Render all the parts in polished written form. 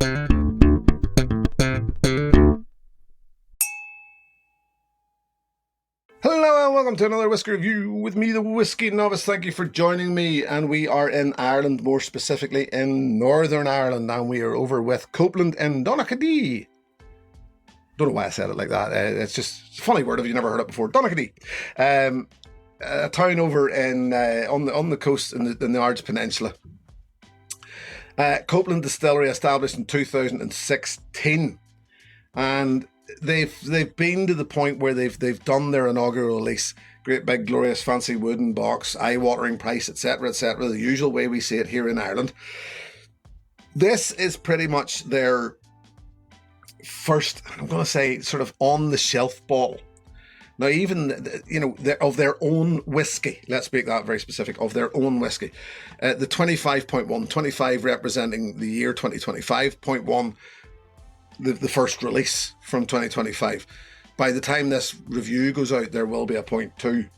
Hello and welcome to another Whiskey Review with me, the Whiskey Novice. Thank you for joining me, and we are in Ireland, more specifically in Northern Ireland, and we are over with Copeland in Donaghadee. Don't know why I said it like that. It's just a funny word if you've never heard it before. Donaghadee, a town over in on the coast in the Ards Peninsula. Copeland distillery established in 2016, and they've been to the point where they've done their inaugural release. Great big glorious fancy wooden box, eye-watering price, etc., etc., the usual way we see it here in Ireland. This is pretty much their first, I'm going to say, sort of on-the-shelf bottle. Now, even, of their own whiskey, let's make that very specific, of their own whiskey. The 25.1, 25 representing the year 2025.1, the first release from 2025. By the time this review goes out, there will be a 0.2.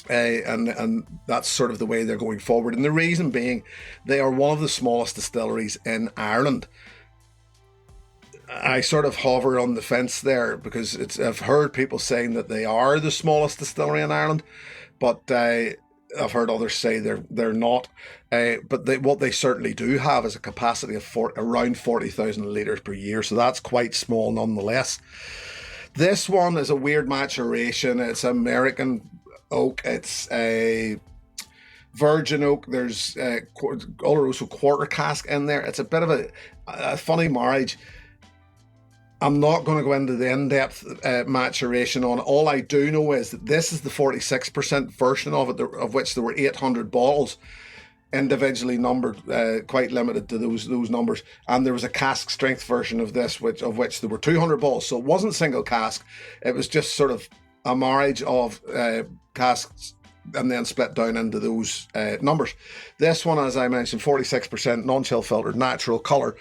And that's sort of the way they're going forward. And the reason being, they are one of the smallest distilleries in Ireland. I sort of hover on the fence there because I've heard people saying that they are the smallest distillery in Ireland, but I've heard others say they're not. But what they certainly do have is a capacity of around 40,000 litres per year, so that's quite small nonetheless. This one is a weird maturation. It's American oak. It's a virgin oak. There's Oloroso quarter cask in there. It's a bit of a funny marriage. I'm not going to go into the in-depth maturation on it. All I do know is that this is the 46% version of it, of which there were 800 bottles, individually numbered, quite limited to those numbers. And there was a cask strength version of this, of which there were 200 bottles. So it wasn't single cask. It was just sort of a marriage of casks and then split down into those numbers. This one, as I mentioned, 46% non-chill filtered, natural colour.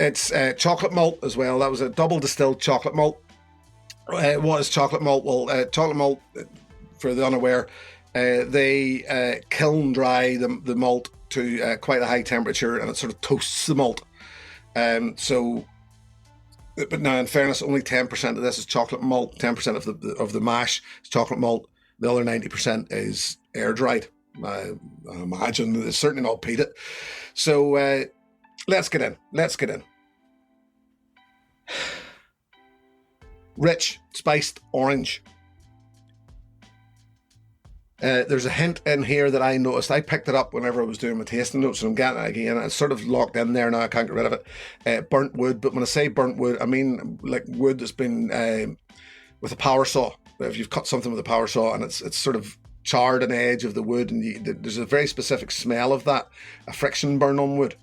It's chocolate malt as well. That was a double distilled chocolate malt. What is chocolate malt? Well, chocolate malt, for the unaware, they kiln dry the malt to quite a high temperature, and it sort of toasts the malt. But now, in fairness, only 10% of this is chocolate malt. 10% of the mash is chocolate malt. The other 90% is air dried. I imagine it's certainly not peated. So let's get in. Rich, spiced orange. There's a hint in here that I noticed. I picked it up whenever I was doing my tasting notes, and I'm getting it again. It's sort of locked in there now. I can't get rid of it. Burnt wood, but when I say burnt wood, I mean like wood that's been with a power saw. If you've cut something with a power saw and it's sort of charred an edge of the wood, and there's a very specific smell of that, a friction burn on wood.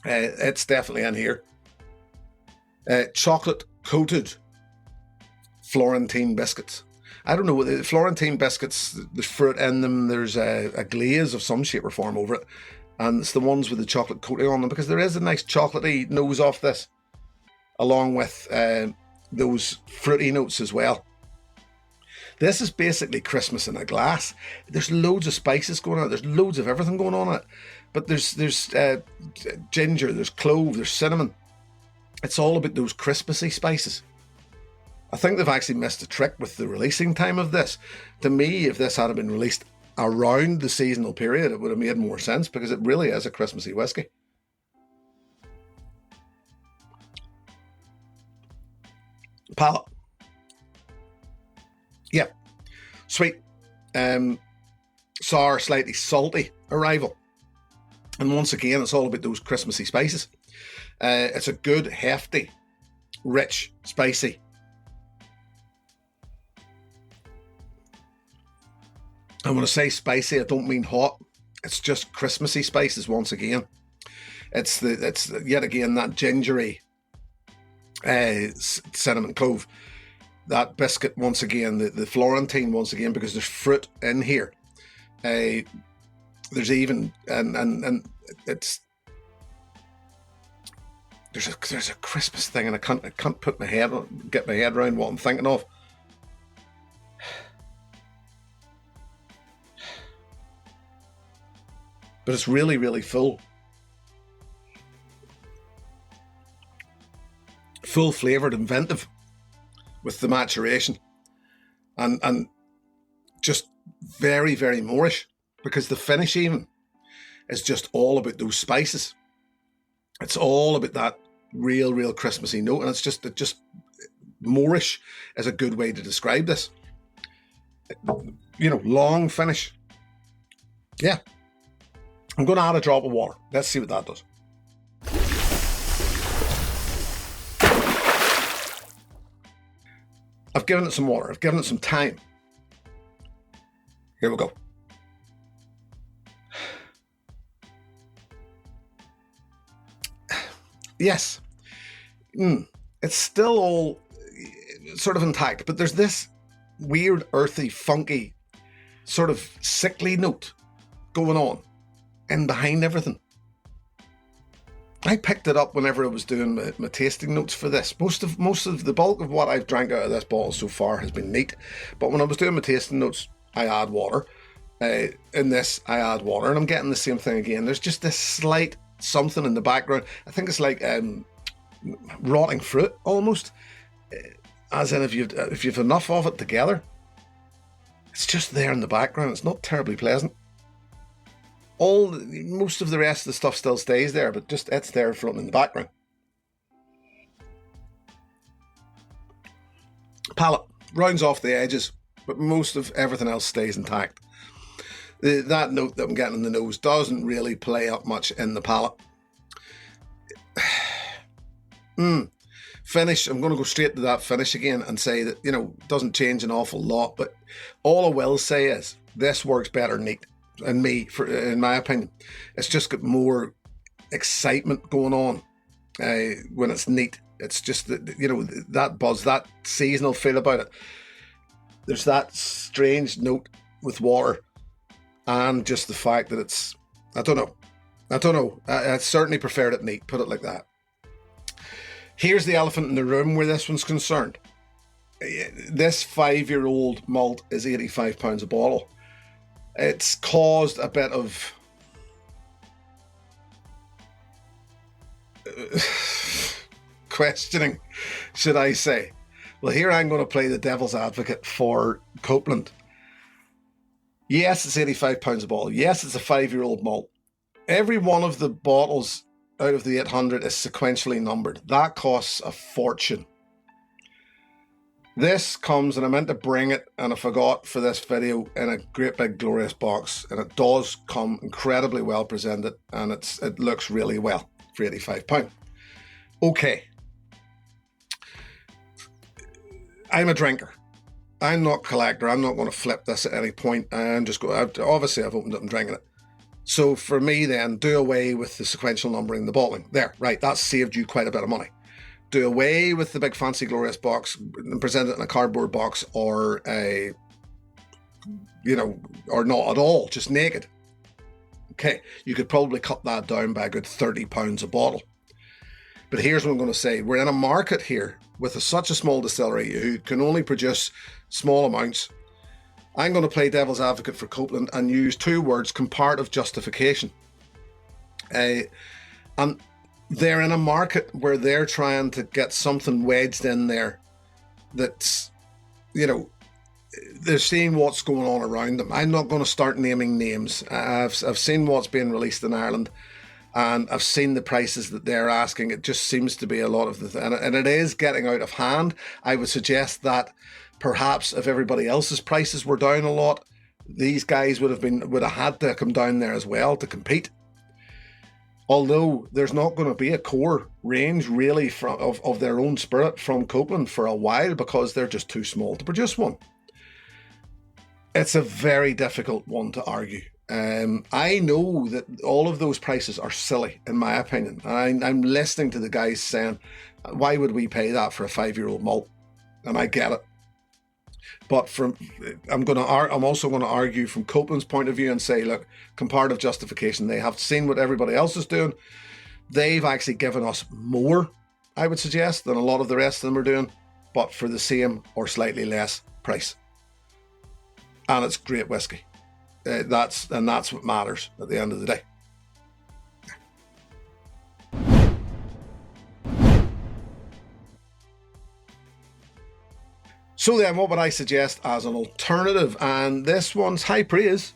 It's definitely in here. Chocolate coated Florentine biscuits. I don't know, the Florentine biscuits, there's fruit in them, there's a glaze of some shape or form over it, and it's the ones with the chocolate coating on them, because there is a nice chocolatey nose off this, along with those fruity notes as well. This is basically Christmas in a glass. There's loads of spices going on, there's loads of everything going on in it, but there's ginger, there's clove, there's cinnamon. It's all about those Christmassy spices. I think they've actually missed a trick with the releasing time of this. To me, if this had been released around the seasonal period, it would have made more sense, because it really is a Christmassy whiskey. Palate. Yeah. Sweet. Sour, slightly salty arrival. And once again, it's all about those Christmassy spices. It's a good, hefty, rich, spicy. And when I say spicy, I don't mean hot. It's just Christmassy spices once again. It's yet again that gingery, cinnamon clove. That biscuit once again, the Florentine once again, because there's fruit in here. There's even and it's there's a Christmas thing, and I can't get my head around what I'm thinking of. But it's really, really full. full flavoured, inventive with the maturation, and just very, very Moorish, because the finish even is just all about those spices. It's all about that real Christmassy note, and it's just Moorish is a good way to describe this. Long finish. Yeah. I'm going to add a drop of water. Let's see what that does. I've given it some water. I've given it some time. Here we go. Yes. It's still all sort of intact, but there's this weird, earthy, funky, sort of sickly note going on in behind everything. I picked it up whenever I was doing my tasting notes for this. Most of the bulk of what I've drank out of this bottle so far has been neat, but when I was doing my tasting notes, I add water. In this, I add water, and I'm getting the same thing again. There's just this slight something in the background. I think it's like rotting fruit almost, as in if you've enough of it together, it's just there in the background. It's not terribly pleasant. Most of the rest of the stuff still stays there, but just it's there floating in the background. Palate rounds off the edges, but most of everything else stays intact. That note that I'm getting in the nose doesn't really play up much in the palate. Finish, I'm going to go straight to that finish again and say that, doesn't change an awful lot, but all I will say is this works better neat. And in my opinion, it's just got more excitement going on when it's neat. It's just that buzz, that seasonal feel about it. There's that strange note with water, and just the fact that it's, I don't know. I certainly preferred it neat. Put it like that. Here's the elephant in the room where this one's concerned. This 5-year-old malt is £85 a bottle. It's caused a bit of questioning, should I say. Well, here I'm going to play the devil's advocate for Copeland. Yes, it's £85 a bottle. Yes, it's a 5-year-old malt. Every one of the bottles out of the 800 is sequentially numbered. That costs a fortune. This comes, and I meant to bring it, and I forgot for this video, in a great big glorious box, and it does come incredibly well presented, and it looks really well for £85. Okay. I'm a drinker. I'm not a collector. I'm not going to flip this at any point. Obviously I've opened it and drinking it. So for me then, do away with the sequential numbering, the bottling. There, right, that's saved you quite a bit of money. Do away with the big fancy glorious box and present it in a cardboard box, or or not at all, just naked. Okay, you could probably cut that down by a good £30 a bottle. But here's what I'm going to say. We're in a market here with such a small distillery who can only produce small amounts. I'm going to play devil's advocate for Copeland and use two words: comparative justification. And they're in a market where they're trying to get something wedged in there that's, they're seeing what's going on around them. I'm not going to start naming names. I've seen what's being released in Ireland, and I've seen the prices that they're asking. It just seems to be a lot of and it is getting out of hand. I would suggest that perhaps if everybody else's prices were down a lot, these guys would have had to come down there as well to compete. Although there's not going to be a core range really of their own spirit from Copeland for a while, because they're just too small to produce one. It's a very difficult one to argue. I know that all of those prices are silly, in my opinion. I'm listening to the guys saying, why would we pay that for a 5-year-old malt? And I get it. But I'm also going to argue from Copeland's point of view and say, look, comparative justification. They have seen what everybody else is doing. They've actually given us more, I would suggest, than a lot of the rest of them are doing, but for the same or slightly less price. And it's great whiskey. That's what matters at the end of the day. So then, what would I suggest as an alternative? And this one's high praise,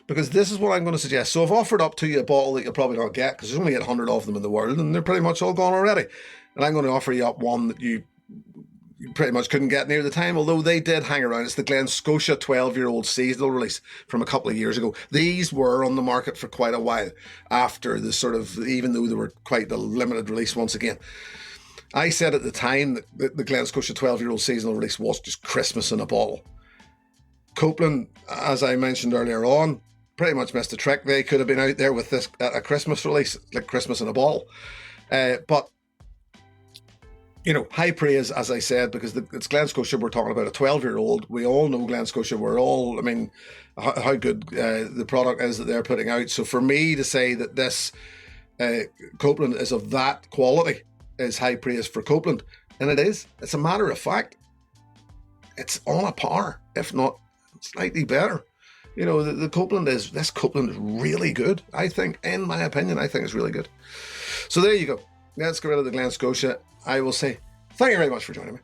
because this is what I'm going to suggest. So I've offered up to you a bottle that you'll probably not get, because there's only 800 of them in the world, and they're pretty much all gone already. And I'm going to offer you up one that you pretty much couldn't get near the time, although they did hang around. It's the Glen Scotia 12-year-old seasonal release from a couple of years ago. These were on the market for quite a while after the sort of, even though they were quite a limited release once again. I said at the time that the Glen Scotia 12-year-old seasonal release was just Christmas in a bottle. Copeland, as I mentioned earlier on, pretty much missed the trick. They could have been out there with this at a Christmas release, like Christmas in a bottle. But you know, high praise, as I said, because it's Glen Scotia. We're talking about a 12-year-old. We all know Glen Scotia. We're all, I mean, how good the product is that they're putting out. So for me to say that this Copeland is of that quality is high praise for Copeland. And it is. It's a matter of fact. It's on a par, if not slightly better. You know, this Copeland is really good, I think. In my opinion, I think it's really good. So there you go. Let's get rid of the Glen Scotia. I will say thank you very much for joining me.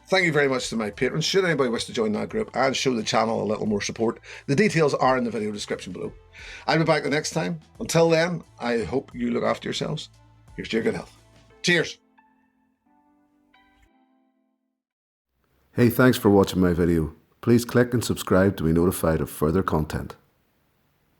Thank you very much to my patrons. Should anybody wish to join that group and show the channel a little more support, the details are in the video description below. I'll be back the next time. Until then, I hope you look after yourselves. Here's to your good health. Cheers. Hey, thanks for watching my video. Please click and subscribe to be notified of further content.